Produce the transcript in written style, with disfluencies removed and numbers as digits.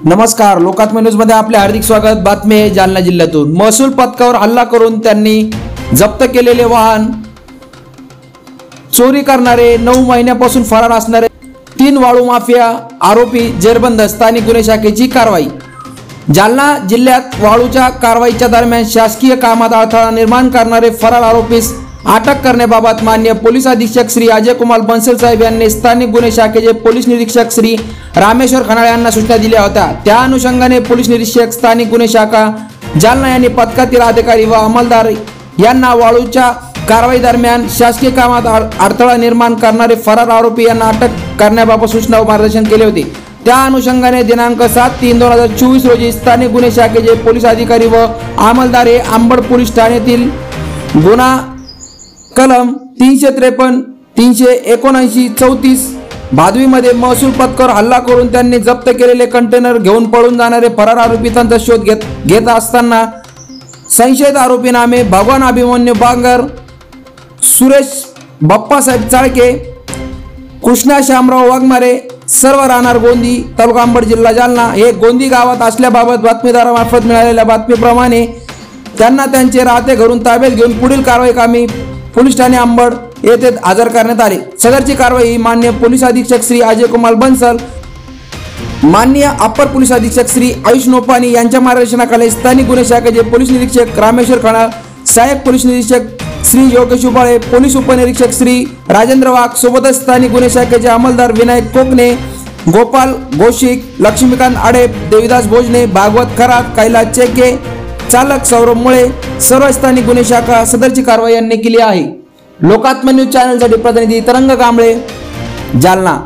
नमस्कार, लोकात्म न्यूज मध्ये आपले हार्दिक स्वागत। बातमी आहे जालना जिल्ह्यातून। महसूल पथकावर हल्ला करून त्यांनी जप्त केलेले वाहन चोरी करणारे 9 महिन्यापासून फरार असणारे 3 वाळू माफिया आरोपी जेरबंद। स्थानिक गुन्हे शाखेची कारवाई। जालना जिल्ह्यात वाळूच्या कारवाईच्या दरम्यान शासकीय कामात अडथळा निर्माण करणारे फरार आरोपीस अटक करण्याबाबत माननीय पोलीस अधीक्षक श्री अजय कुमार बंसल साहेब यांनी स्थानिक गुन्हे शाखेचे पोलीस निरीक्षक श्री रामेश्वर खनाळे यांना सूचना दिल्या होत्या। त्या अनुषंगाने पोलीस निरीक्षक स्थानिक गुन्हे शाखा जालना यांनी पथकातील अधिकारी व अंमलदार यांना वाळूच्या कारवाई दरम्यान शासकीय कामात अडथळा निर्माण करणारे फरार आरोपी यांना अटक करण्याबाबत सूचना व मार्गदर्शन केले होते। त्या अनुषंगाने दिनांक 7/3/2024 रोजी स्थानिक गुन्हे शाखेचे पोलीस अधिकारी व अंमलदार हे अंबड पोलीस ठाण्यातील गुन्हा कलम 353, 379, 34 भादवीमध्ये महसूल पथकावर हल्ला करून त्यांनी जप्त केलेले कंटेनर घेऊन पळून जाणारे फरार आरोपींचा शोध घेत असताना संशयित आरोपी नामे भगवान अभिमन्यू बांगर, सुरेश बाप्पासाहेब चाळके, कृष्णा श्यामराव वाघमारे, सर्व राहणार गोंदी, तालुका अंबड, जिल्हा जालना हे गोंदी गावात असल्याबाबत बातमीदारामार्फत मिळालेल्या बातमीप्रमाणे त्यांना त्यांचे राहते घरून ताब्यात घेऊन पुढील कारवाई कामी पोलीस ठाणे अंबड येथे हजर करण्यात आले। सदरची कारवाई माननीय पोलीस अधीक्षक श्री अजय कुमार बंसल, माननीय अपर पोलीस अधीक्षक श्री आयुष नोपानी यांच्या मार्गदर्शनाखाली स्थानिक गुन्हे शाखेचे पोलीस निरीक्षक रामेश्वर खनाळ, सहाय्यक पोलीस निरीक्षक श्री योगेश उबाळे, पोलीस उपनिरीक्षक श्री राजेंद्र वाघ सोबतच स्थानिक गुन्हे शाखेचे अंमलदार विनायक कोकणे, गोपाल गोशिक, लक्ष्मीकांत आडे, देविदास भोजने, भागवत खरात, कैलास चेके, चालक सौरभ मुळे, सर्व स्थानिक गुन्हे शाखा सदरची कारवाई यांनी केली आहे। लोकात्म न्यूज चॅनलसाठी प्रतिनिधी तरंग कांबळे, जालना।